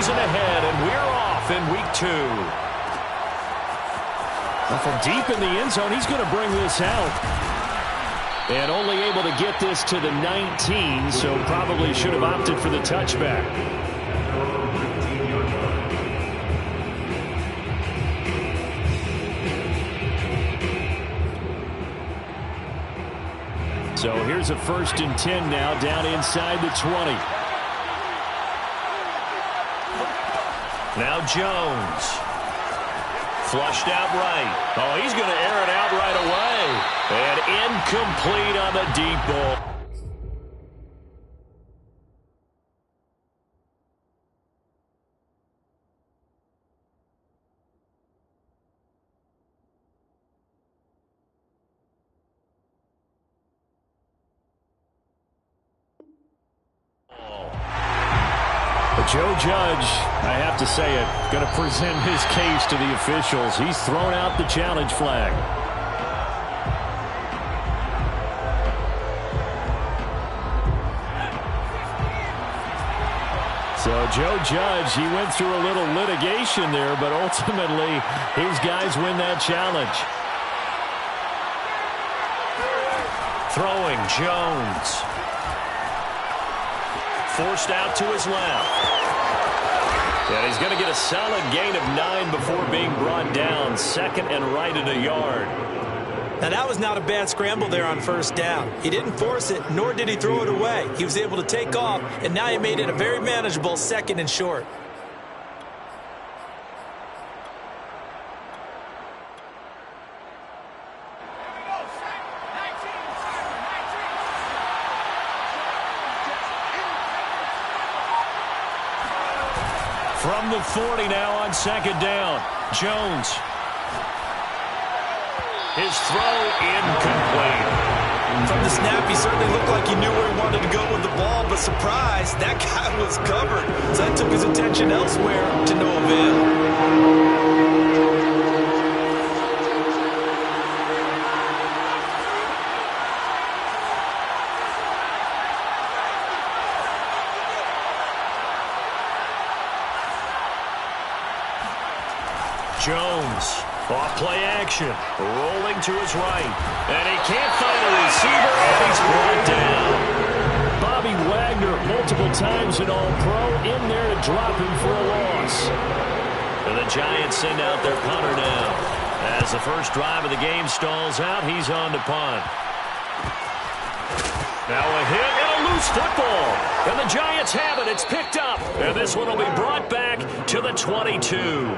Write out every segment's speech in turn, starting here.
goes in ahead, and we're off in week 2. Well, from deep in the end zone, he's going to bring this out. And only able to get this to the 19, so probably should have opted for the touchback. So here's a 1st and 10 now, down inside the 20. Now Jones. Flushed out right. Oh, he's going to air it out right away. And incomplete on the deep ball. Joe Judge, I have to say it, going to present his case to the officials. He's thrown out the challenge flag. So Joe Judge, he went through a little litigation there, but ultimately his guys win that challenge. Throwing Jones. Forced out to his left. And he's going to get a solid gain of 9 before being brought down. 2nd and right at a yard. Now, that was not a bad scramble there on 1st down. He didn't force it, nor did he throw it away. He was able to take off, and now he made it a very manageable 2nd and short. From the 40 now on 2nd down. Jones. His throw incomplete. From the snap, he certainly looked like he knew where he wanted to go with the ball, but surprise, that guy was covered. So that took his attention elsewhere to no avail. Jones, off play action, rolling to his right, and he can't find a receiver, and he's brought down. Bobby Wagner, multiple times an All-Pro, in there to drop him for a loss. And the Giants send out their punter now. As the first drive of the game stalls out, he's on to punt. Now a hit and a loose football. And the Giants have it. It's picked up. And this one will be brought back to the 22.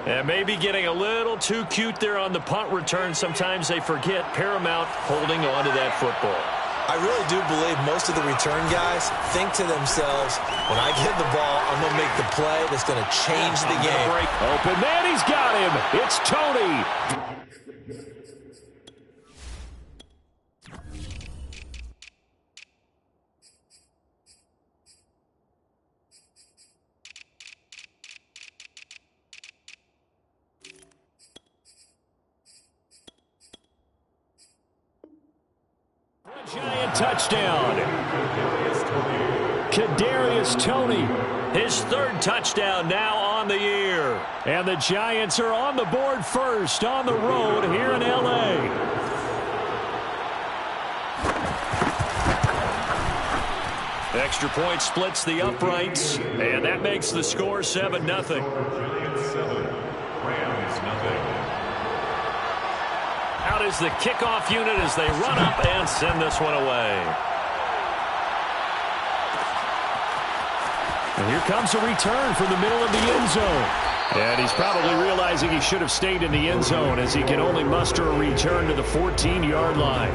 And maybe getting a little too cute there on the punt return. Sometimes they forget paramount holding on to that football. I really do believe most of the return guys think to themselves, when I get the ball, I'm going to make the play that's going to change the game. Break open, man, he's got him. It's Tony. Giant touchdown. Kadarius Toney, his 3rd touchdown now on the year. And the Giants are on the board first on the road here in L.A. Extra point splits the uprights, and that makes the score 7-0. Giants 7, Rams nothing. Out is the kickoff unit as they run up and send this one away. And here comes a return from the middle of the end zone. And he's probably realizing he should have stayed in the end zone as he can only muster a return to the 14-yard line.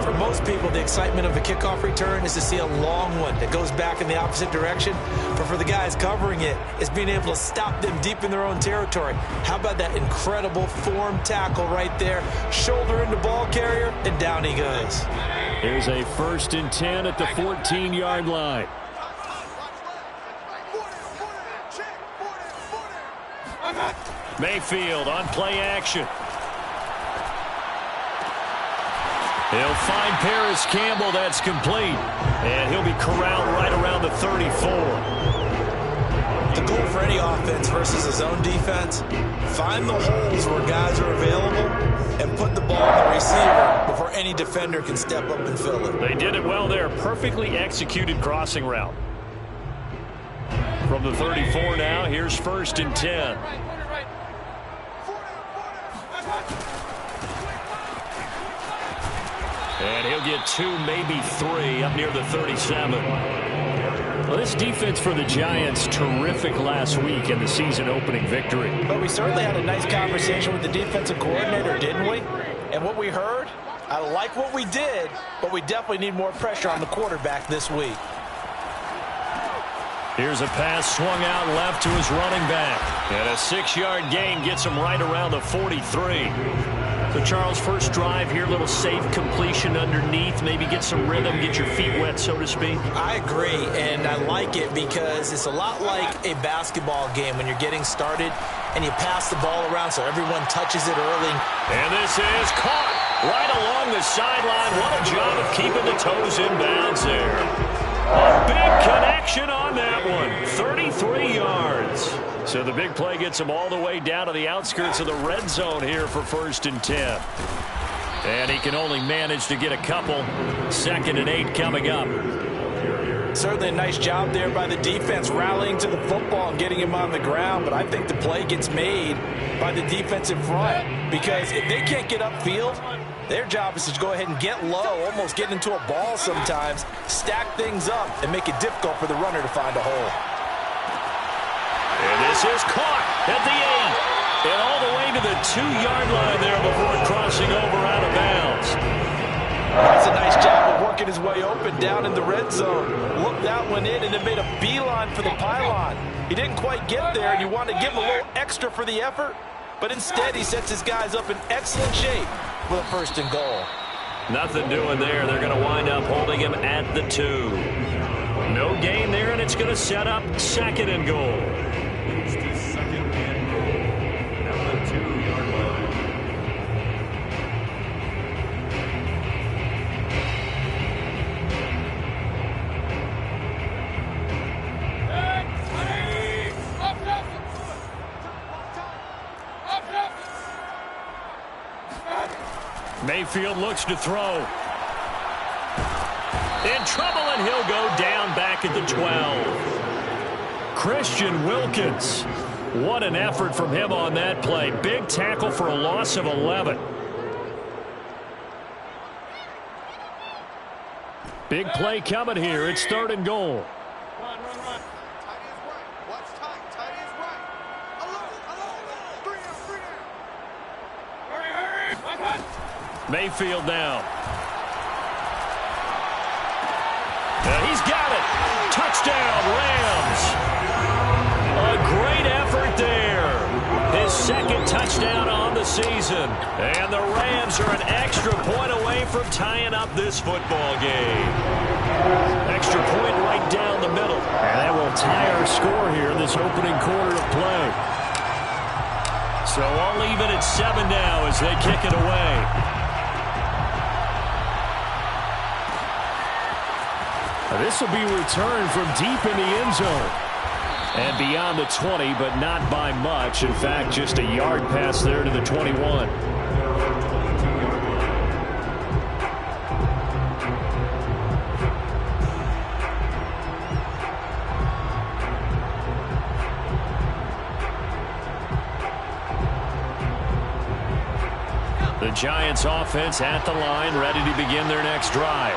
For most people, the excitement of a kickoff return is to see a long one that goes back in the opposite direction. But for the guys covering it, it's being able to stop them deep in their own territory. How about that incredible form tackle right there? Shoulder into ball carrier, and down he goes. Here's a 1st and 10 at the 14-yard line. Mayfield on play action. He'll find Paris Campbell. That's complete. And he'll be corralled right around the 34. The goal for any offense versus a zone defense, find the holes where guys are available and put the ball on the receiver before any defender can step up and fill it. They did it well there. Perfectly executed crossing route. From the 34 now, here's 1st and 10. And he'll get 2, maybe 3 up near the 37. Well, this defense for the Giants, terrific last week in the season-opening victory. But we certainly had a nice conversation with the defensive coordinator, didn't we? And what we heard, I like what we did, but we definitely need more pressure on the quarterback this week. Here's a pass swung out left to his running back. And a 6-yard gain gets him right around the 43. So, Charles, first drive here, little safe completion underneath. Maybe get some rhythm, get your feet wet, so to speak. I agree, and I like it because it's a lot like a basketball game when you're getting started and you pass the ball around so everyone touches it early. And this is caught right along the sideline. What a job of keeping the toes in bounds there. A big connection on that one. 33 yards. So the big play gets him all the way down to the outskirts of the red zone here for 1st and 10. And he can only manage to get a couple. 2nd and 8 coming up. Certainly a nice job there by the defense rallying to the football and getting him on the ground. But I think the play gets made by the defensive front. Because if they can't get upfield, their job is to go ahead and get low, almost get into a ball sometimes, stack things up, and make it difficult for the runner to find a hole. And this is caught at the 8. And all the way to the 2-yard line there before crossing over out of bounds. That's a nice job of working his way open down in the red zone. Looked that one in and then made a beeline for the pylon. He didn't quite get there, and you want to give him a little extra for the effort. But instead, he sets his guys up in excellent shape with a 1st and goal. Nothing doing there. They're going to wind up holding him at the 2. No gain there, and it's going to set up 2nd and goal. Mayfield looks to throw. In trouble, and he'll go down back at the 12. Christian Wilkins. What an effort from him on that play. Big tackle for a loss of 11. Big play coming here. It's 3rd and goal. Run. Tight is right. Watch tight. Tight is right. Alone. 3 down. Hurry. Mayfield now. He's got it. Touchdown, Rams. A great effort there. His 2nd touchdown on the season. And the Rams are an extra point away from tying up this football game. Extra point right down the middle. And that will tie our score here in this opening quarter of play. So I'll leave it at 7 now as they kick it away. This will be returned from deep in the end zone. And beyond the 20, but not by much. In fact, just a yard pass there to the 21. The Giants offense at the line, ready to begin their next drive.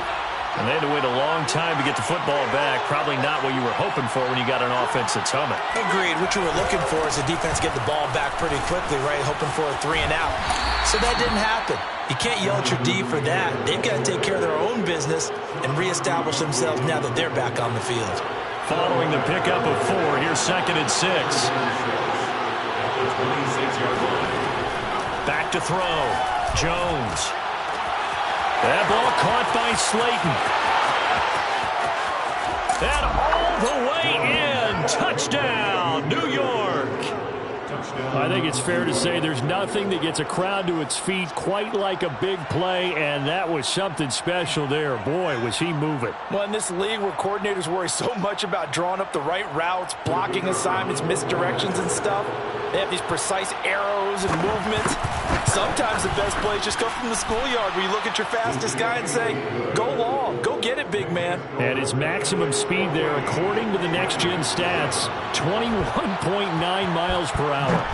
And they had to wait a long time to get the football back. Probably not what you were hoping for when you got an offense that's humming. Agreed. What you were looking for is the defense get the ball back pretty quickly, right? Hoping for a 3 and out. So that didn't happen. You can't yell at your D for that. They've got to take care of their own business and reestablish themselves now that they're back on the field. Following the pickup of 4, here's 2nd and 6. Back to throw. Jones. That ball caught by Slayton. And all the way in. Touchdown, New York. I think it's fair to say there's nothing that gets a crowd to its feet quite like a big play, and that was something special there. Boy, was he moving. Well, in this league where coordinators worry so much about drawing up the right routes, blocking assignments, misdirections and stuff, they have these precise arrows and movements. Sometimes the best plays just come from the schoolyard where you look at your fastest guy and say, go long, go get it, big man. And his maximum speed there, according to the Next Gen stats, 21.9 miles per hour.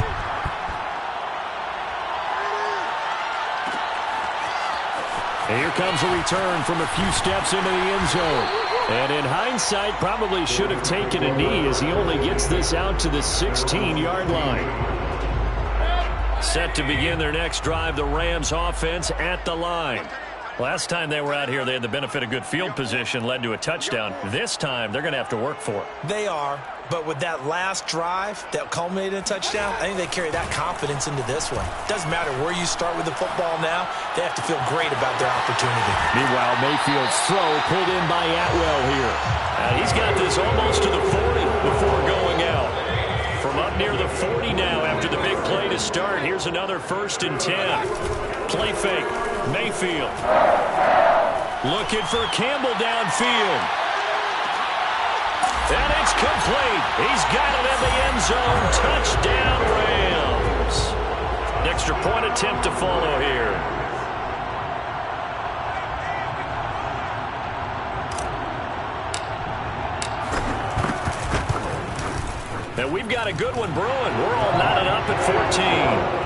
And here comes a return from a few steps into the end zone. And in hindsight, probably should have taken a knee as he only gets this out to the 16-yard line. Set to begin their next drive, the Rams offense at the line. Last time they were out here, they had the benefit of good field position, led to a touchdown. This time, they're going to have to work for it. They are, but with that last drive that culminated in a touchdown, I think they carry that confidence into this one. Doesn't matter where you start with the football now, they have to feel great about their opportunity. Meanwhile, Mayfield's throw pulled in by Atwell here. He's got this almost to the 40 before going out. From up near the 40 now after the big play to start. Here's another 1st and 10. Play fake. Mayfield. Looking for Campbell downfield. And it's complete. He's got it in the end zone. Touchdown, Rams. An extra point attempt to follow here. And we've got a good one brewing. We're all knotted up at 14.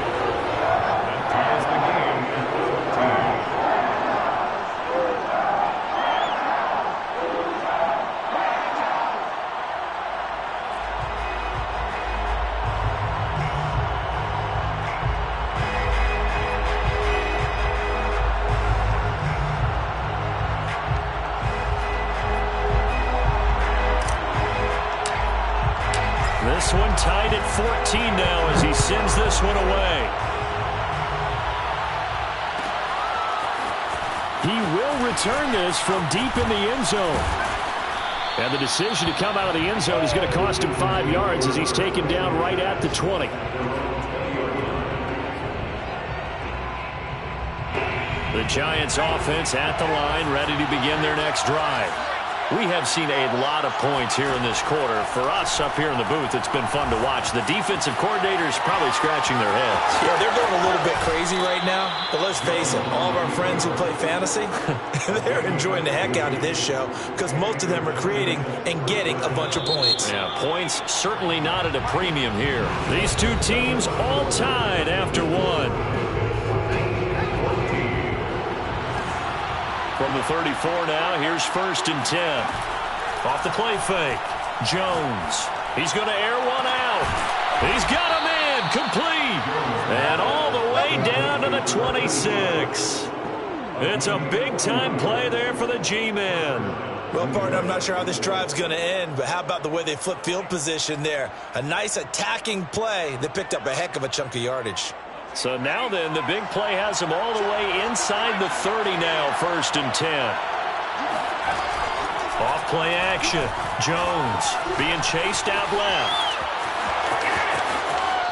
This one tied at 14 now as he sends this one away. He will return this from deep in the end zone. And the decision to come out of the end zone is going to cost him 5 yards as he's taken down right at the 20. The Giants offense at the line, ready to begin their next drive. We have seen a lot of points here in this quarter. For us up here in the booth, it's been fun to watch. The defensive coordinators probably scratching their heads. Yeah, they're going a little bit crazy right now. But let's face it, all of our friends who play fantasy, they're enjoying the heck out of this show because most of them are creating and getting a bunch of points. Yeah, points certainly not at a premium here. These two teams all tied after one. From the 34 now, here's 1st and 10. Off the play fake. Jones. He's going to air one out. He's got a man complete. And all the way down to the 26. It's a big-time play there for the G-men. Well, partner, I'm not sure how this drive's going to end, but how about the way they flip field position there? A nice attacking play that picked up a heck of a chunk of yardage. So now then, the big play has him all the way inside the 30 now, 1st and 10. Off play action. Jones being chased out left.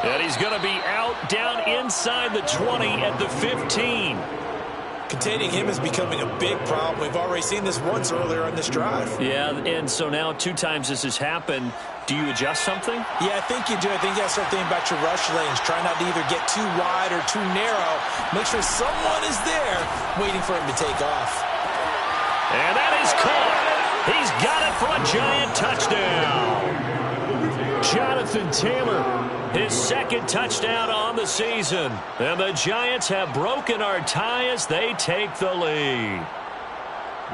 And he's going to be out down inside the 20 at the 15. Containing him is becoming a big problem. We've already seen this once earlier on this drive. Yeah, and so now 2 times this has happened. Do you adjust something? Yeah, I think you do. I think you got to start thinking about your rush lanes. Try not to either get too wide or too narrow. Make sure someone is there waiting for him to take off. And that is caught. He's got it for a Giant touchdown. Jonathan Taylor, his 2nd touchdown on the season. And the Giants have broken our tie as they take the lead.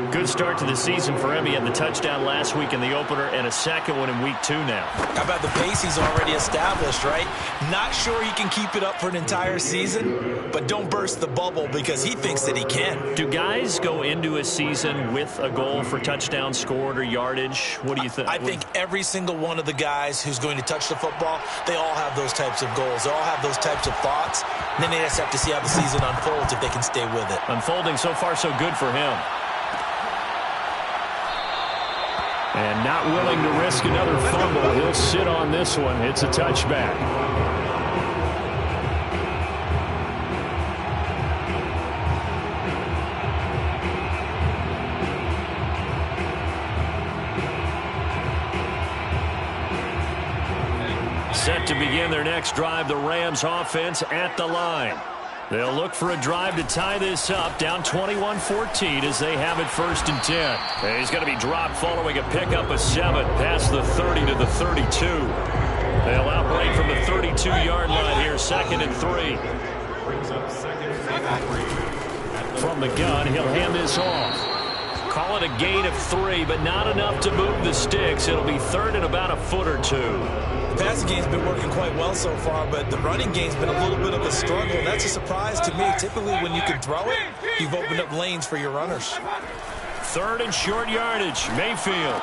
Good start to the season for him. He had the touchdown last week in the opener and a 2nd one in week 2 now. How about the pace he's already established, right? Not sure he can keep it up for an entire season, but don't burst the bubble because he thinks that he can. Do guys go into a season with a goal for touchdowns scored or yardage? What do you think? I think every single one of the guys who's going to touch the football, they all have those types of goals. They all have those types of thoughts. And then they just have to see how the season unfolds if they can stay with it. Unfolding so far so good for him. And not willing to risk another fumble. He'll sit on this one. It's a touchback. to begin their next drive. The Rams offense at the line. They'll look for a drive to tie this up, down 21-14 as they have it 1st and 10. And he's going to be dropped following a pickup of 7 past the 30 to the 32. They'll operate from the 32-yard line here, 2nd and 3. From the gun, he'll hand this off. Call it a gain of 3, but not enough to move the sticks. It'll be 3rd and about a foot or 2. The passing game's been working quite well so far, but the running game's been a little bit of a struggle, and that's a surprise to me. Typically, when you can throw it, you've opened up lanes for your runners. 3rd and short yardage, Mayfield.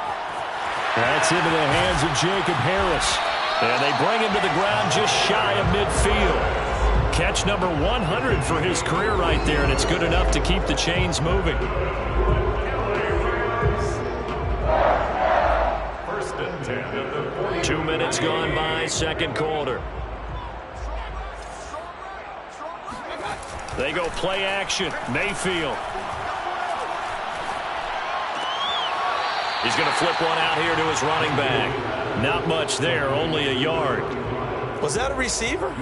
That's into the hands of Jacob Harris. And they bring him to the ground just shy of midfield. Catch number 100 for his career right there, and it's good enough to keep the chains moving. 2 minutes gone by, 2nd quarter. They go play action. Mayfield. He's going to flip one out here to his running back. Not much there, only a yard. Was that a receiver?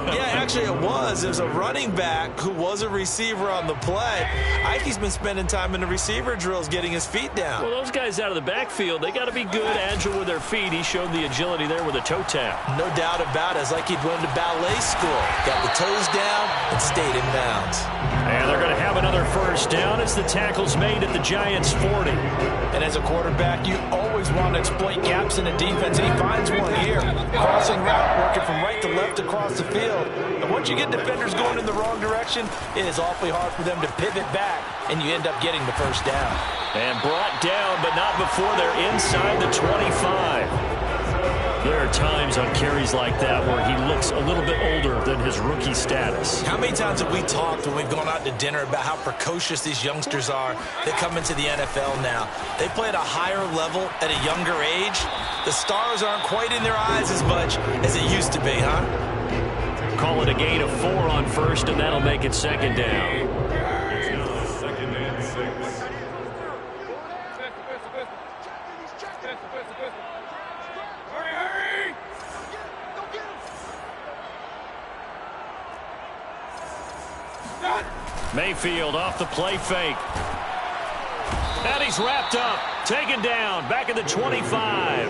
Yeah, actually it was. It was a running back who was a receiver on the play. Ikey's been spending time in the receiver drills getting his feet down. Well, those guys out of the backfield, they got to be good, agile with their feet. He showed the agility there with a toe tap. No doubt about it. It's like he'd went to ballet school. Got the toes down and stayed in bounds. And they're going to have another 1st down as the tackle's made at the Giants' 40. And as a quarterback, you always want to exploit gaps in the defense, and he finds one here. Crossing route, working from right to left across the field. And once you get defenders going in the wrong direction, it is awfully hard for them to pivot back, and you end up getting the 1st down. And brought down, but not before they're inside the 25. There are times on carries like that where he looks a little bit older than his rookie status. How many times have we talked when we've gone out to dinner about how precocious these youngsters are that come into the NFL now? They play at a higher level at a younger age. The stars aren't quite in their eyes as much as it used to be, huh? Call it a gain of 4 on 1st, and that'll make it 2nd down. Mayfield off the play fake. And he's wrapped up. Taken down. Back at the 25.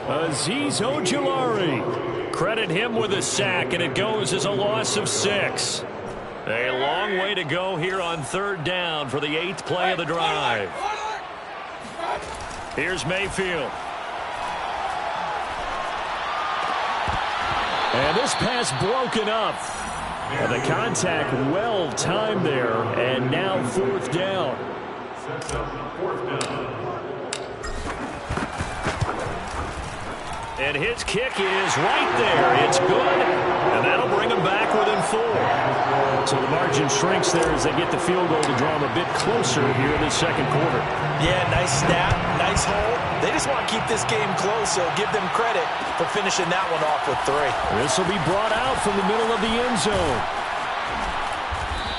Azeez Ojulari. Credit him with a sack, and it goes as a loss of 6. A long way to go here on 3rd down for the 8th play of the drive. Here's Mayfield. And this pass broken up. And the contact well timed there, and now 4th down. And his kick is right there. It's good, and that'll bring him back within 4. So the margin shrinks there as they get the field goal to draw them a bit closer here in the 2nd quarter. Yeah, nice snap, nice hold. They just want to keep this game close, so give them credit for finishing that one off with 3. This will be brought out from the middle of the end zone.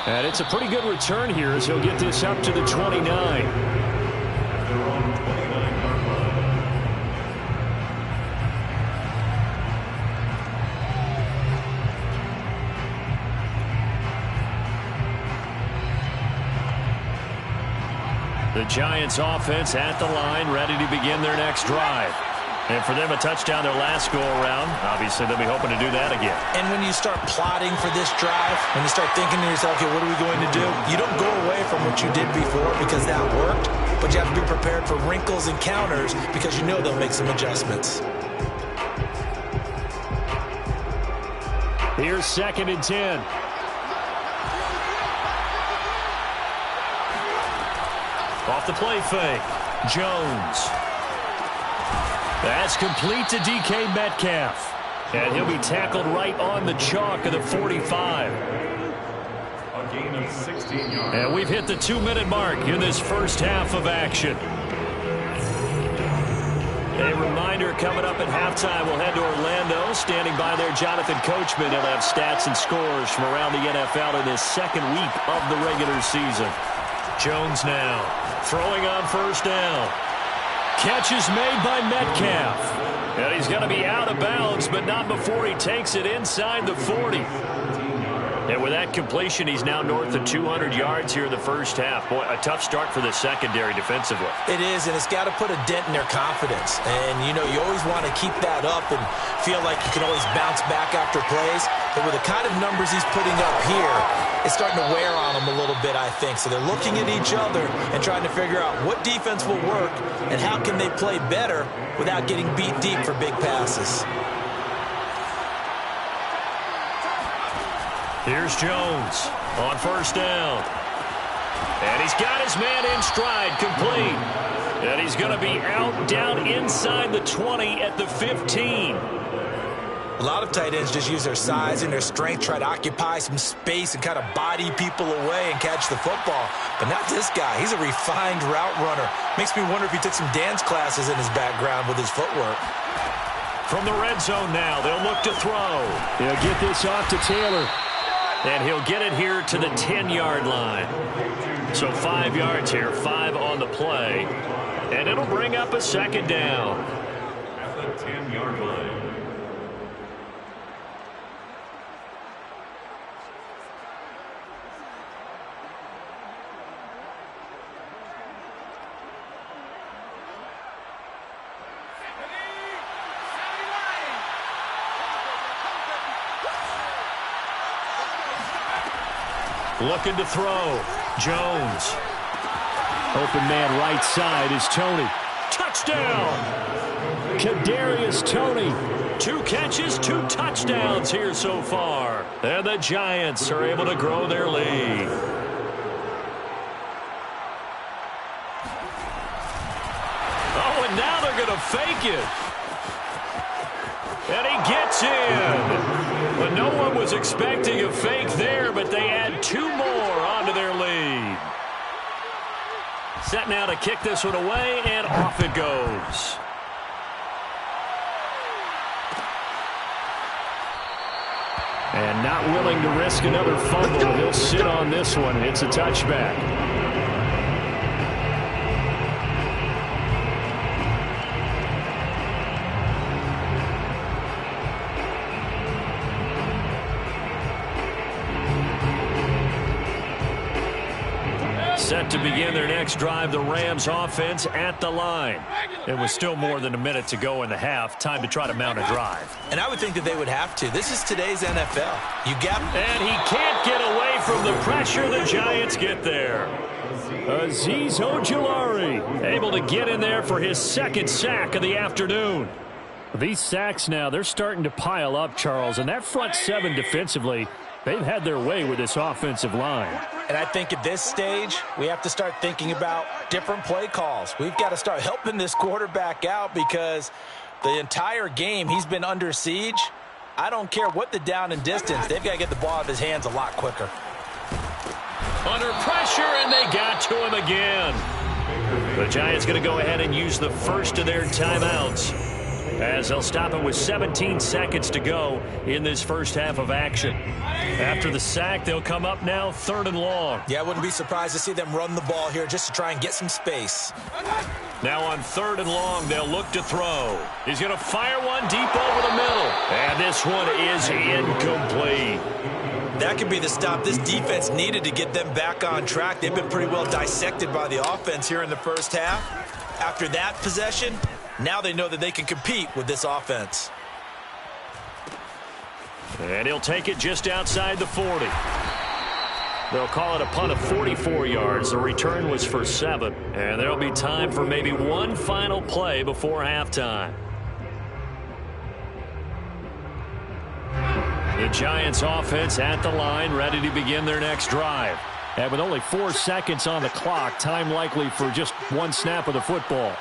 And it's a pretty good return here as he'll get this up to the 29. The Giants offense at the line, ready to begin their next drive. And for them, a touchdown their last go-around. Obviously, they'll be hoping to do that again. And when you start plotting for this drive, when you start thinking to yourself, okay, what are we going to do? You don't go away from what you did before because that worked, but you have to be prepared for wrinkles and counters because you know they'll make some adjustments. Here's 2nd and 10. Off the play fake. Jones. That's complete to DK Metcalf. And he'll be tackled right on the chalk of the 45. A gain of 16 yards. And we've hit the 2-minute mark in this first half of action. A reminder coming up at halftime. We'll head to Orlando. Standing by there, Jonathan Coachman. He'll have stats and scores from around the NFL in this 2nd week of the regular season. Jones now throwing on 1st down. Catch is made by Metcalf. And he's going to be out of bounds, but not before he takes it inside the 40. And with that completion, he's now north of 200 yards here in the first half. Boy, a tough start for the secondary defensively. It is, and it's got to put a dent in their confidence. And, you know, you always want to keep that up and feel like you can always bounce back after plays. But with the kind of numbers he's putting up here, it's starting to wear on them a little bit, I think. So they're looking at each other and trying to figure out what defense will work and how can they play better without getting beat deep for big passes. Here's Jones on first down. And he's got his man in stride, complete. And he's going to be out down inside the 20 at the 15. A lot of tight ends just use their size and their strength, try to occupy some space and kind of body people away and catch the football. But not this guy. He's a refined route runner. Makes me wonder if he took some dance classes in his background with his footwork. From the red zone now, they'll look to throw. He'll get this off to Taylor. And he'll get it here to the 10-yard line. So 5 yards here, 5 on the play. And it'll bring up a second down. At the 10-yard line. Looking to throw. Jones. Open man right side is Toney. Touchdown! Kadarius Toney. 2 catches, 2 touchdowns here so far. And the Giants are able to grow their lead. Oh, and now they're going to fake it. And he gets in. But no one was expecting a fake there, but they add 2 more onto their lead. Set now to kick this one away, and off it goes. And not willing to risk another fumble. He'll sit on this one. It's a touchback. Set to begin their next drive, the Rams offense at the line. It was still more than a minute to go in the half. Time to try to mount a drive. And I would think that they would have to. This is today's NFL. You got. And he can't get away from the pressure. The Giants get there. Azeez Ojulari able to get in there for his 2nd sack of the afternoon. These sacks now, they're starting to pile up, Charles. And that front 7 defensively, they've had their way with this offensive line. And I think at this stage, we have to start thinking about different play calls. We've got to start helping this quarterback out because the entire game he's been under siege. I don't care what the down and distance. They've got to get the ball out of his hands a lot quicker. Under pressure, and they got to him again. The Giants going to go ahead and use the first of their timeouts, as they'll stop it with 17 seconds to go in this first half of action. After the sack, they'll come up now 3rd and long. Yeah, I wouldn't be surprised to see them run the ball here just to try and get some space. Now on 3rd and long, they'll look to throw. He's going to fire one deep over the middle. And this one is incomplete. That could be the stop this defense needed to get them back on track. They've been pretty well dissected by the offense here in the first half. After that possession, now they know that they can compete with this offense. And he'll take it just outside the 40. They'll call it a punt of 44 yards. The return was for 7. And there'll be time for maybe one final play before halftime. The Giants offense at the line, ready to begin their next drive. And with only 4 seconds on the clock, time likely for just one snap of the football.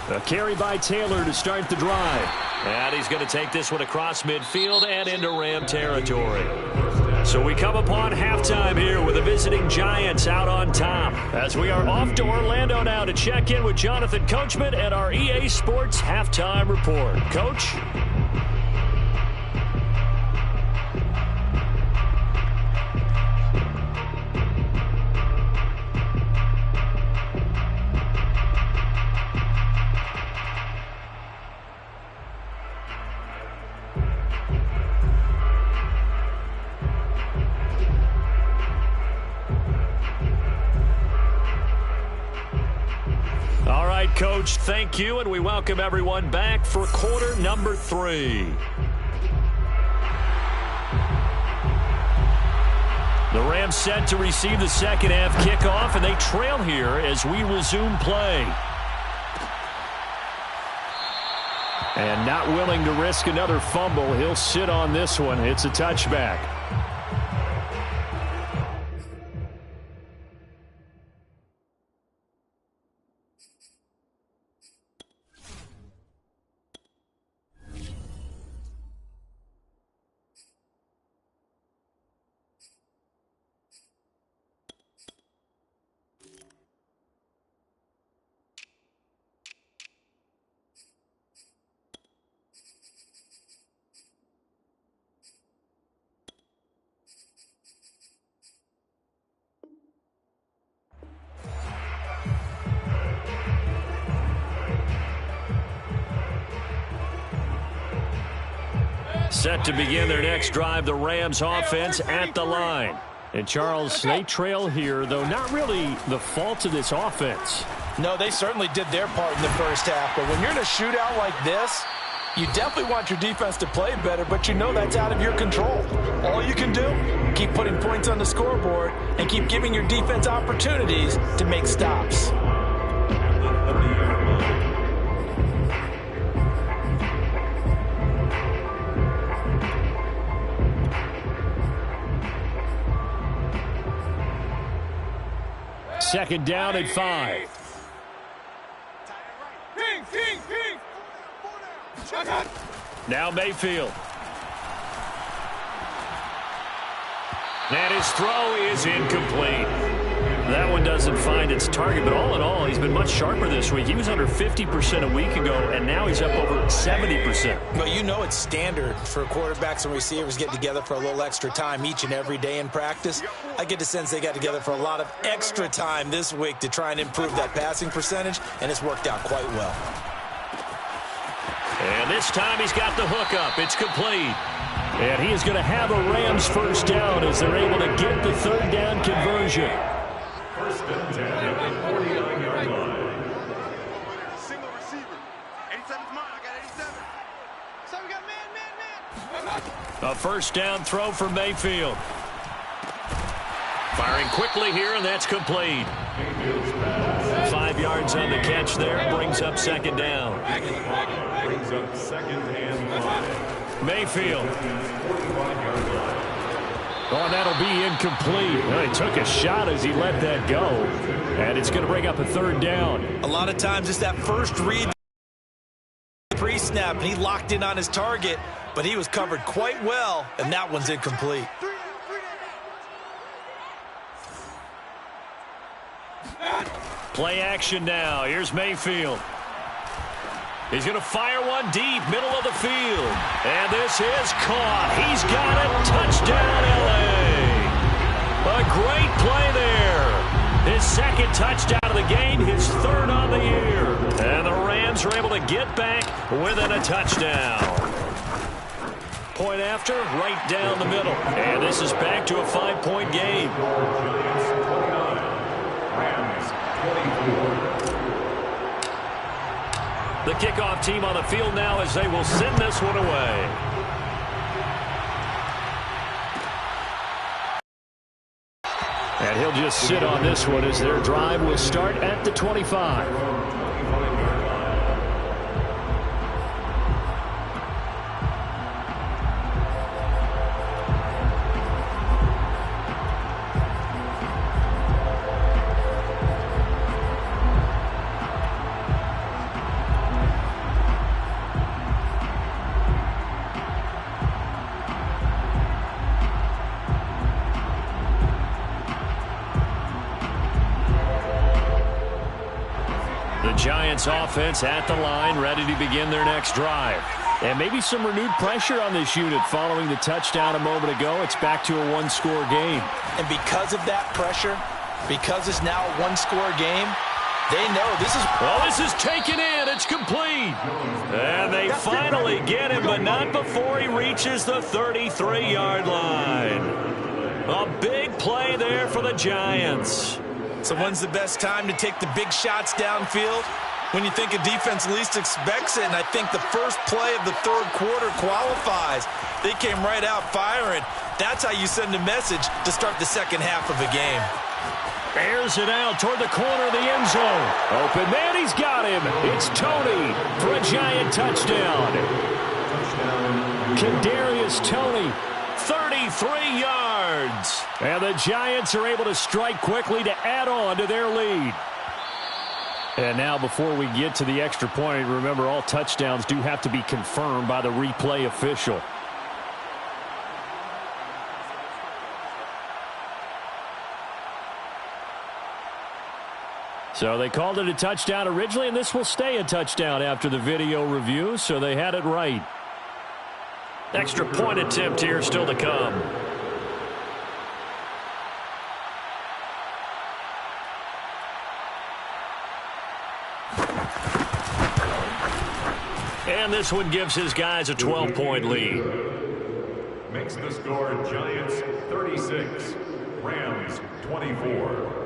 A carry by Taylor to start the drive. And he's going to take this one across midfield and into Ram territory. So we come upon halftime here with the visiting Giants out on top. As we are off to Orlando now to check in with Jonathan Coachman and our EA Sports Halftime Report. Coach? right, Coach, thank you, and we welcome everyone back for quarter number 3. The Rams set to receive the second half kickoff, and they trail here as we resume play. And not willing to risk another fumble, he'll sit on this one. It's a touchback. Set to begin their next drive, the Rams offense at the line. And Charles, they trail here, though not really the fault of this offense. No, they certainly did their part in the first half. But when you're in a shootout like this, you definitely want your defense to play better, but you know that's out of your control. All you can do, keep putting points on the scoreboard and keep giving your defense opportunities to make stops. Second down at 5. Now Mayfield. And his throw is incomplete. That one doesn't find its target, but all in all, he's been much sharper this week. He was under 50% a week ago, and now he's up over 70%. Well, you know it's standard for quarterbacks and receivers getting together for a little extra time each and every day in practice. I get the sense they got together for a lot of extra time this week to try and improve that passing percentage, and it's worked out quite well. And this time he's got the hook up. It's complete. And he is going to have a Rams first down as they're able to get the third down conversion. First and 10 at the 49-yard line. Single receiver. 87's mine. I got 87. So we got man. A first down throw for Mayfield. Firing quickly here, and that's complete. 5 yards on the catch there. Brings up second down. Brings up second and 5. Mayfield. Oh, and that'll be incomplete. Well, he took a shot as he let that go. And it's going to bring up a third down. A lot of times it's that first read pre-snap, and he locked in on his target, but he was covered quite well, and that one's incomplete. Play action now. Here's Mayfield. He's going to fire one deep, middle of the field. And this is caught. He's got it. Touchdown, L.A. A great play there. His second touchdown of the game, his third on the year. And the Rams are able to get back within a touchdown. Point after, right down the middle. And this is back to a 5-point game. Giants 29, Rams 24. The kickoff team on the field now as they will send this one away. And he'll just sit on this one as their drive will start at the 25. Giants offense at the line, ready to begin their next drive. And maybe some renewed pressure on this unit following the touchdown a moment ago. It's back to a one-score game. And because of that pressure, because it's now a one-score game, they know this is... Well, this is taken in. It's complete. And they finally get him, but not before he reaches the 33-yard line. A big play there for the Giants. So when's the best time to take the big shots downfield? when you think a defense least expects it, and I think the first play of the third quarter qualifies. They came right out firing. That's how you send a message to start the second half of a game. Airs it out toward the corner of the end zone. Open man, he's got him. It's Toney for a Giant touchdown. Kadarius Toney, 33 yards. And the Giants are able to strike quickly to add on to their lead. And now before we get to the extra point, remember all touchdowns do have to be confirmed by the replay official. So they called it a touchdown originally, and this will stay a touchdown after the video review, so they had it right. Extra point attempt here still to come. And this one gives his guys a 12-point lead. Makes the score Giants 36, Rams 24.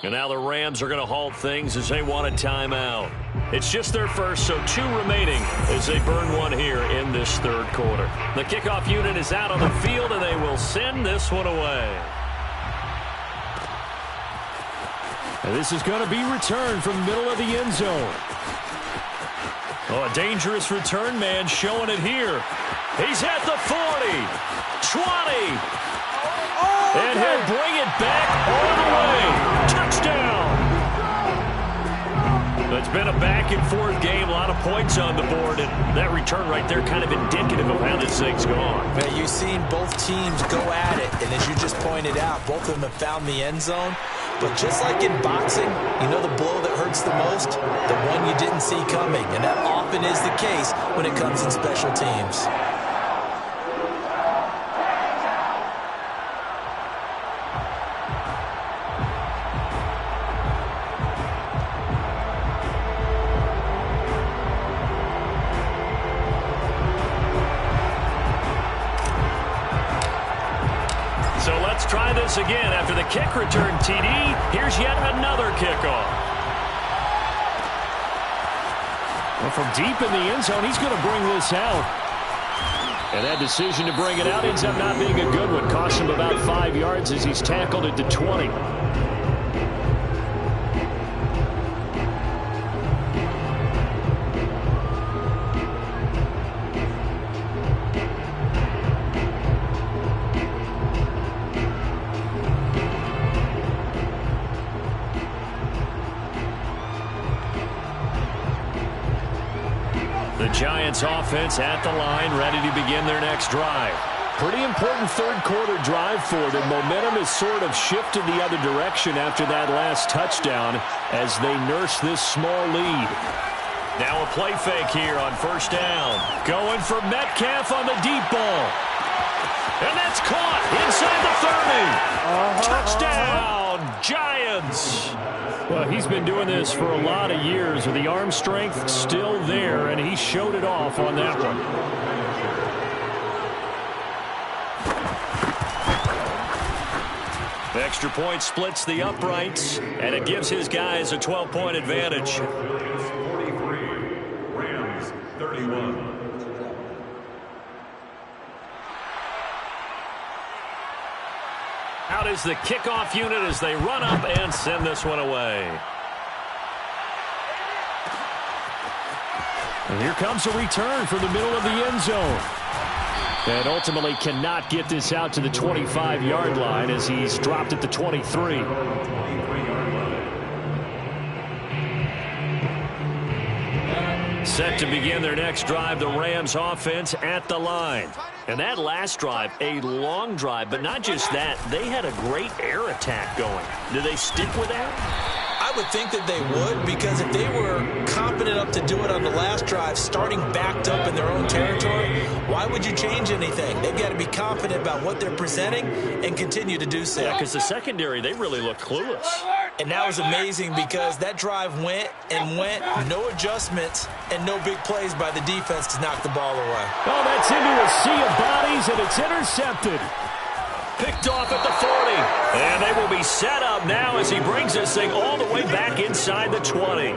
And now the Rams are going to halt things as they want a timeout. It's just their first, so 2 remaining as they burn one here in this third quarter. The kickoff unit is out on the field, and they will send this one away. And this is going to be returned from the middle of the end zone. Oh, a dangerous return man showing it here. He's at the 40, 20. And he'll bring it back all the way. Touchdown. It's been a back-and-forth game, a lot of points on the board, and that return right there kind of indicative of how this thing's gone. Man, you've seen both teams go at it, and as you just pointed out, both of them have found the end zone. But just like in boxing, you know the blow that hurts the most? The one you didn't see coming, and that often is the case when it comes in special teams. Try this again after the kick return, TD. Here's yet another kickoff. Well, from deep in the end zone, he's going to bring this out. And that decision to bring it out ends up not being a good one. Cost him about 5 yards as he's tackled at the 20. Giants offense at the line, ready to begin their next drive. Pretty important third quarter drive for them. Momentum has sort of shifted the other direction after that last touchdown as they nurse this small lead. Now a play fake here on first down. Going for Metcalf on the deep ball. And that's caught inside the 30. Touchdown, Giants. Well, he's been doing this for a lot of years with the arm strength still there, and he showed it off on that one. The extra point splits the uprights, and it gives his guys a 12-point advantage. 43, Rams 31. Out is the kickoff unit as they run up and send this one away. And here comes a return from the middle of the end zone. And ultimately cannot get this out to the 25-yard line as he's dropped at the 23. Set to begin their next drive, the Rams offense at the line. And that last drive, a long drive, but not just that, they had a great air attack going. Do they stick with that? I would think that they would, because if they were confident enough to do it on the last drive, starting backed up in their own territory, why would you change anything? They've got to be confident about what they're presenting and continue to do so. Yeah, because the secondary, they really look clueless. And that was amazing because that drive went and went, no adjustments, and no big plays by the defense to knock the ball away. Oh, that's into a sea of bodies, and it's intercepted. Picked off at the 40. And they will be set up now as he brings this thing all the way back inside the 20.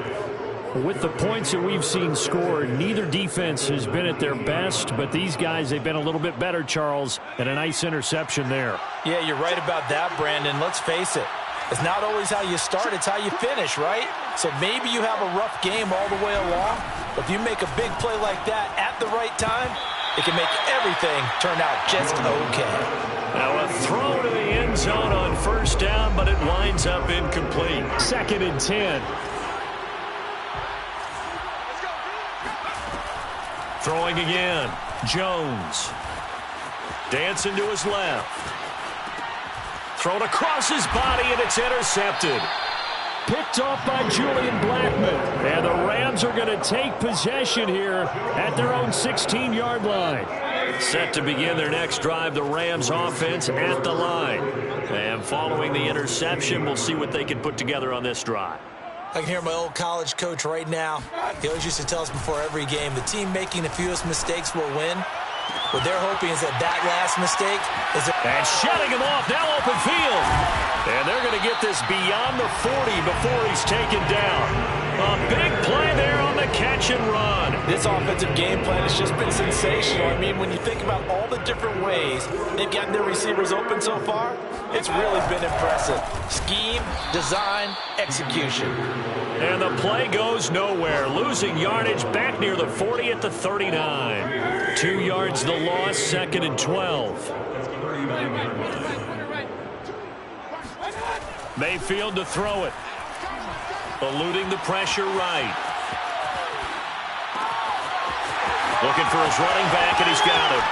With the points that we've seen scored, neither defense has been at their best, but these guys, they've been a little bit better, Charles, and a nice interception there. Yeah, you're right about that, Brandon. Let's face it. It's not always how you start, it's how you finish, right? So maybe you have a rough game all the way along, but if you make a big play like that at the right time, it can make everything turn out just okay. Now a throw to the end zone on first down, but it winds up incomplete. 2nd and 10. Throwing again. Jones. Dancing to his left. Thrown across his body, and it's intercepted. Picked off by Julian Blackmon. And the Rams are going to take possession here at their own 16-yard line. Set to begin their next drive, the Rams offense at the line. And following the interception, we'll see what they can put together on this drive. I can hear my old college coach right now. He always used to tell us before every game, the team making the fewest mistakes will win. What they're hoping is that last mistake is... And shutting him off, now open field. And they're going to get this beyond the 40 before he's taken down. A big play there on the catch and run. This offensive game plan has just been sensational. I mean, when you think about all the different ways they've gotten their receivers open so far, it's really been impressive. Scheme, design, execution. And the play goes nowhere. Losing yardage back near the 40 at the 39. 2 yards the loss, 2nd and 12. Mayfield to throw it. Eluding the pressure right. Looking for his running back, and he's got it.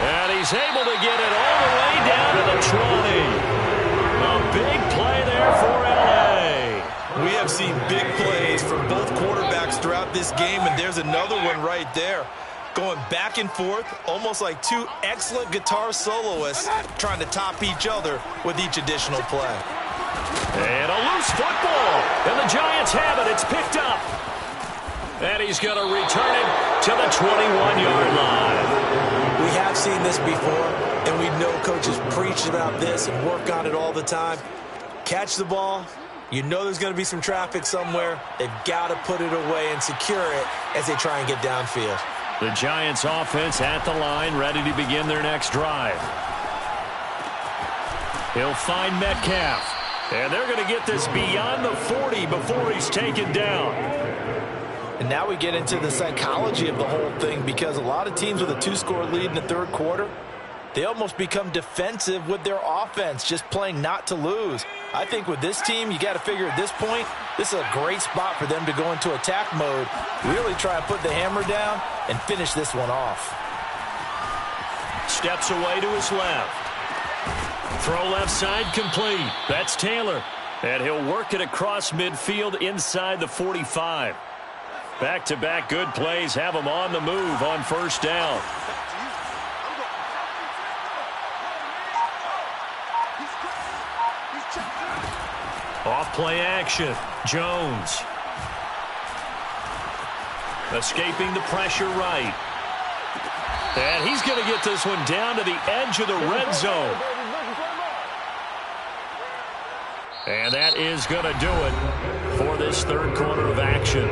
And he's able to get it all the way down to the 20. A big play there for L.A. We have seen big plays from both quarterbacks throughout this game, and there's another one right there. Going back and forth, almost like two excellent guitar soloists trying to top each other with each additional play. And a loose football. And the Giants have it. It's picked up. And he's going to return it to the 21-yard line. We have seen this before, and we know coaches preach about this and work on it all the time. Catch the ball. You know there's going to be some traffic somewhere. They've got to put it away and secure it as they try and get downfield. The Giants offense at the line, ready to begin their next drive. He'll find Metcalf. And they're going to get this beyond the 40 before he's taken down. And now we get into the psychology of the whole thing, because a lot of teams with a 2-score lead in the third quarter, they almost become defensive with their offense, just playing not to lose. I think with this team, you got to figure at this point, this is a great spot for them to go into attack mode, really try and put the hammer down and finish this one off. Steps away to his left. Throw left side complete. That's Taylor. And he'll work it across midfield inside the 45. Back-to-back good plays have him on the move on first down. Off play action. Jones. Escaping the pressure right. And he's going to get this one down to the edge of the red zone. And that is going to do it for this third quarter of action.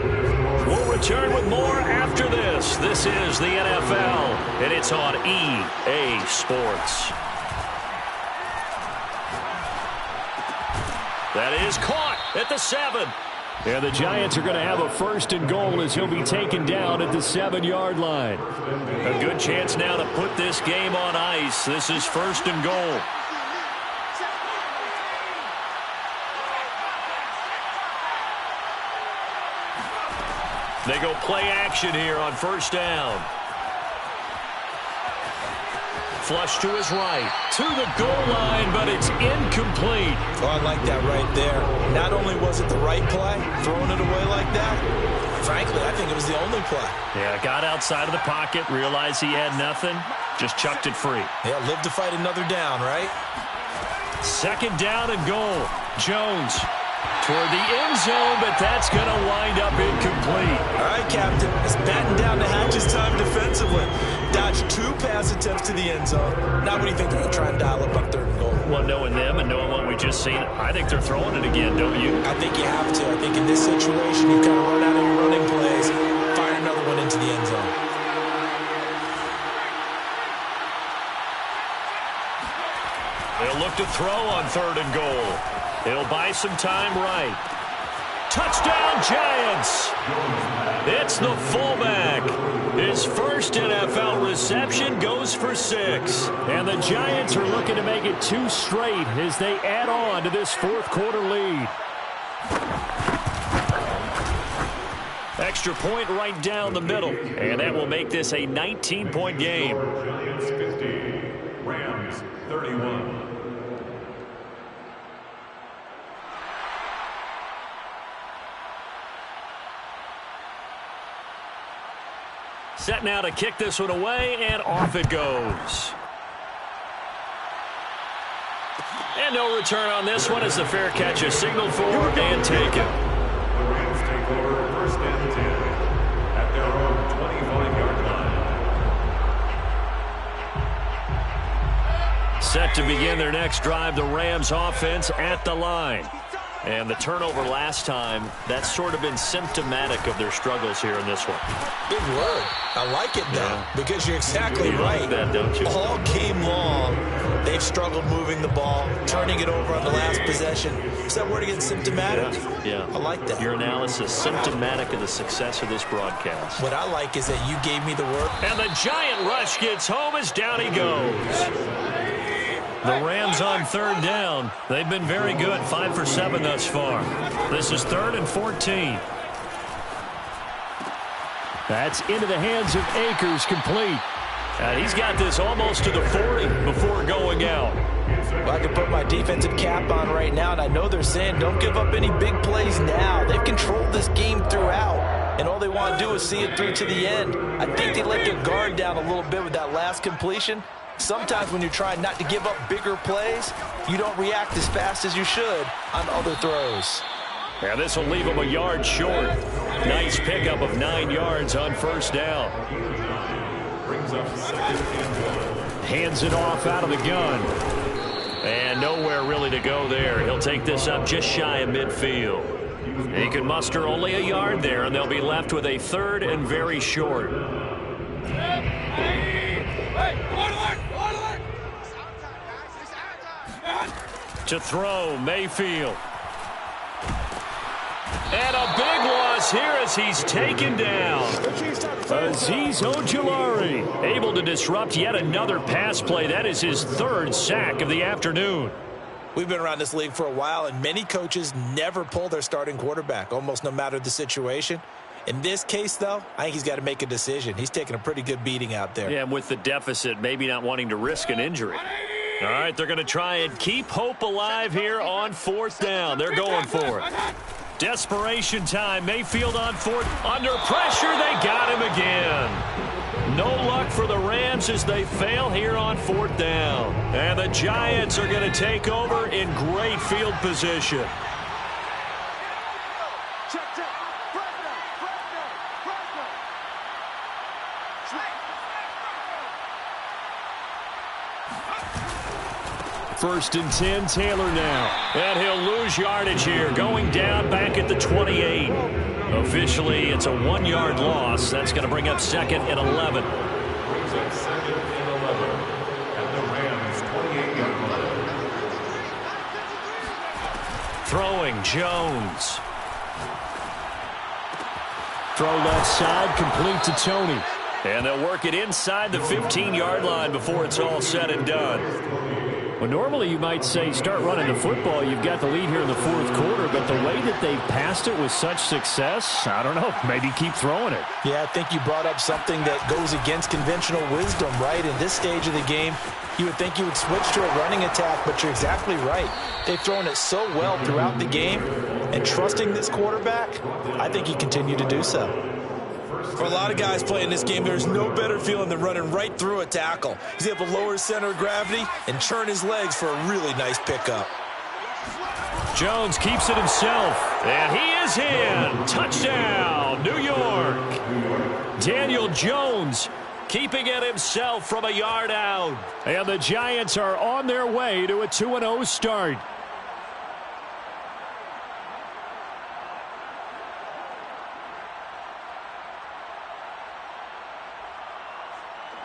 We'll return with more after this. This is the NFL, and it's on EA Sports. That is caught at the 7. And the Giants are going to have a 1st and goal as he'll be taken down at the 7-yard line. A good chance now to put this game on ice. This is 1st and goal. They go play action here on first down. Flush to his right, to the goal line, but it's incomplete. Oh, I like that right there. Not only was it the right play, throwing it away like that, frankly, I think it was the only play. Yeah, got outside of the pocket, realized he had nothing, just chucked it free. Yeah, live to fight another down, right? 2nd down and goal. Jones Toward the end zone, but that's going to wind up incomplete. All right, Captain. It's batten down the hatches time defensively. Dodged 2 pass attempts to the end zone. Now what do you think they're going to try and dial up on 3rd and goal? Well, knowing them and knowing what we just seen, I think they're throwing it again, don't you? I think you have to. I think in this situation, you kind of run out of your running plays, fire another one into the end zone. They'll look to throw on 3rd and goal. He'll buy some time right. Touchdown, Giants! It's the fullback. His first NFL reception goes for 6. And the Giants are looking to make it 2 straight as they add on to this 4th quarter lead. Extra point right down the middle. And that will make this a 19-point game. Giants 50, Rams 31. Set now to kick this one away, and off it goes. And no return on this one as the fair catch is signaled for and taken. The Rams take over 1st and 10 at their own 25-yard line. Set to begin their next drive, the Rams offense at the line. And the turnover last time, that's sort of been symptomatic of their struggles here in this one. Big word. I like it, though, because you're exactly right. Like that, don't you? All game long, they've struggled moving the ball, turning it over on the last possession. Is that word again, symptomatic? Yeah. I like that. Your analysis, symptomatic of the success of this broadcast. What I like is that you gave me the word. And the giant rush gets home as down he goes. The Rams on 3rd down. They've been very good, 5 for 7 thus far. This is 3rd and 14. That's into the hands of Akers, complete. And he's got this almost to the 40 before going out. Well, I can put my defensive cap on right now, and I know they're saying don't give up any big plays now. They've controlled this game throughout, and all they want to do is see it through to the end. I think they let their guard down a little bit with that last completion. Sometimes when you're trying not to give up bigger plays, you don't react as fast as you should on other throws. Yeah, this will leave him a yard short. Nice pickup of 9 yards on 1st down. Brings up 2nd and 1. Hands it off out of the gun. And nowhere really to go there. He'll take this up just shy of midfield. He can muster only a yard there, and they'll be left with a 3rd and very short. To throw, Mayfield. And a big loss here as he's taken down. Azeez Ojulari able to disrupt yet another pass play. That is his 3rd sack of the afternoon. We've been around this league for a while, and many coaches never pull their starting quarterback, almost no matter the situation. In this case, though, I think he's got to make a decision. He's taking a pretty good beating out there. Yeah, and with the deficit, maybe not wanting to risk an injury. All right, they're going to try and keep hope alive here on 4th down. They're going for it. Desperation time. Mayfield on 4th. Under pressure, they got him again. No luck for the Rams as they fail here on 4th down. And the Giants are going to take over in great field position. First and 10, Taylor now. And he'll lose yardage here, going down back at the 28. Officially, it's a 1-yard loss. That's going to bring up 2nd and 11. Brings up 2nd and 11 at the Rams 28-yard line. Throwing, Jones. Throw left side, complete to Tony. And they'll work it inside the 15-yard line before it's all said and done. Well, normally you might say start running the football. You've got the lead here in the 4th quarter, but the way that they've passed it with such success, I don't know, maybe keep throwing it. Yeah, I think you brought up something that goes against conventional wisdom, right? In this stage of the game, you would think you would switch to a running attack, but you're exactly right. They've thrown it so well throughout the game, and trusting this quarterback, I think he continued to do so. For a lot of guys playing this game, there's no better feeling than running right through a tackle. He's able to lower his center of gravity and churn his legs for a really nice pickup. Jones keeps it himself, and he is in. Touchdown, New York. Daniel Jones keeping it himself from a yard out. And the Giants are on their way to a 2-0 start.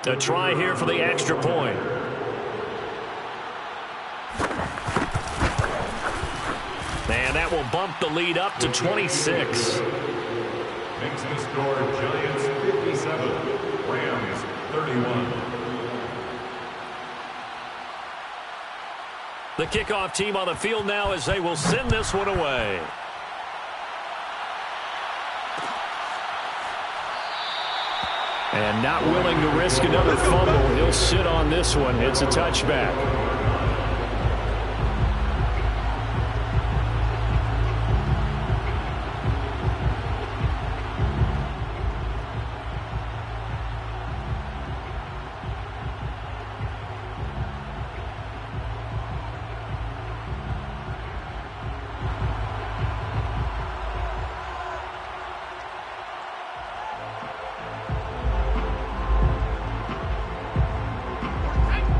A try here for the extra point. And that will bump the lead up to 26. Makes the score Giants 57, Rams 31. The kickoff team on the field now as they will send this one away. And not willing to risk another fumble. He'll sit on this one. It's a touchback.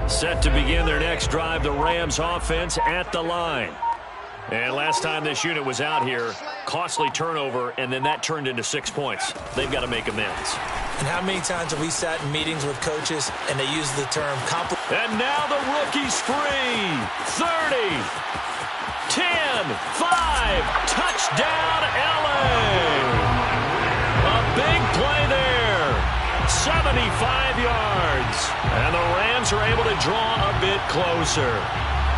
Set to begin their next drive, the Rams offense at the line. And last time this unit was out here, costly turnover, and then that turned into 6 points. They've got to make amends. And how many times have we sat in meetings with coaches and they use the term And now the rookie's free. 30, 10, 5, touchdown LA. A big play there. 75 yards. And the Rams are able to draw a bit closer.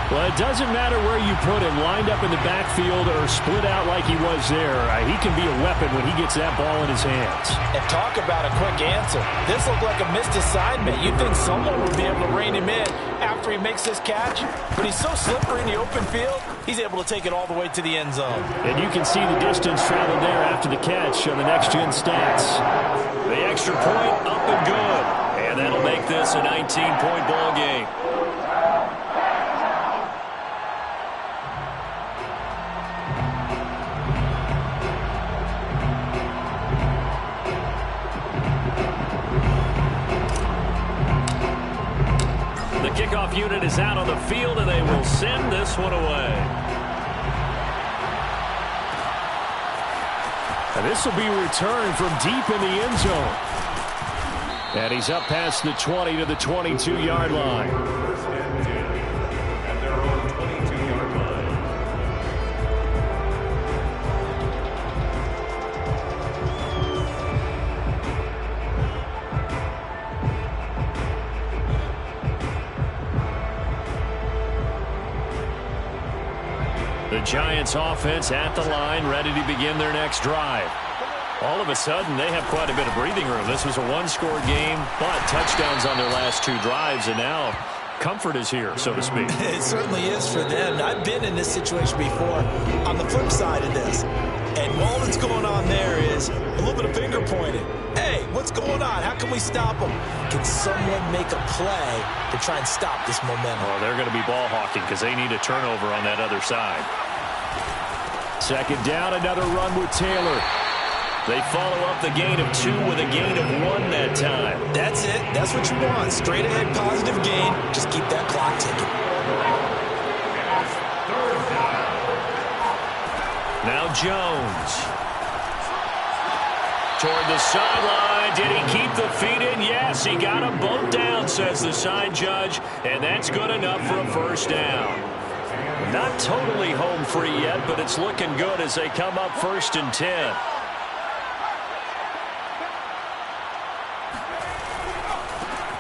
Well, it doesn't matter where you put him, lined up in the backfield or split out like he was there. He can be a weapon when he gets that ball in his hands. And talk about a quick answer. This looked like a missed assignment. You'd think someone would be able to rein him in after he makes this catch. But he's so slippery in the open field, he's able to take it all the way to the end zone. And you can see the distance traveled there after the catch on the next-gen stats. The extra point up and good. And that'll make this a 19-point ball game. The kickoff unit is out on the field, and they will send this one away. And this will be returned from deep in the end zone. And he's up past the 20 to the 22-yard line. First and 10 at their own 22-yard line. The Giants offense at the line, ready to begin their next drive. All of a sudden, they have quite a bit of breathing room. This was a one-score game, but touchdowns on their last two drives, and now comfort is here, so to speak. It certainly is for them. I've been in this situation before on the flip side of this. And all that's going on there is a little bit of finger pointing. Hey, what's going on? How can we stop them? Can someone make a play to try and stop this momentum? Well, they're going to be ball hawking because they need a turnover on that other side. Second down, another run with Taylor. They follow up the gain of 2 with a gain of 1 that time. That's it. That's what you want. Straight ahead, positive gain. Just keep that clock ticking. Now Jones. Toward the sideline. Did he keep the feet in? Yes, he got them both down, says the side judge. And that's good enough for a first down. Not totally home free yet, but it's looking good as they come up 1st and 10.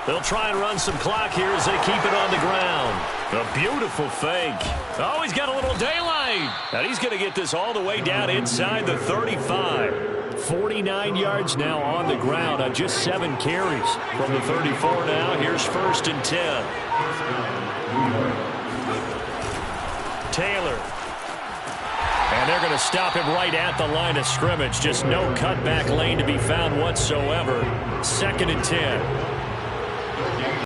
They'll try and run some clock here as they keep it on the ground. A beautiful fake. Oh, he's got a little daylight. And he's going to get this all the way down inside the 35. 49 yards now on the ground on just 7 carries. From the 34 now, here's 1st and 10. Taylor. And they're going to stop him right at the line of scrimmage. Just no cutback lane to be found whatsoever. 2nd and 10.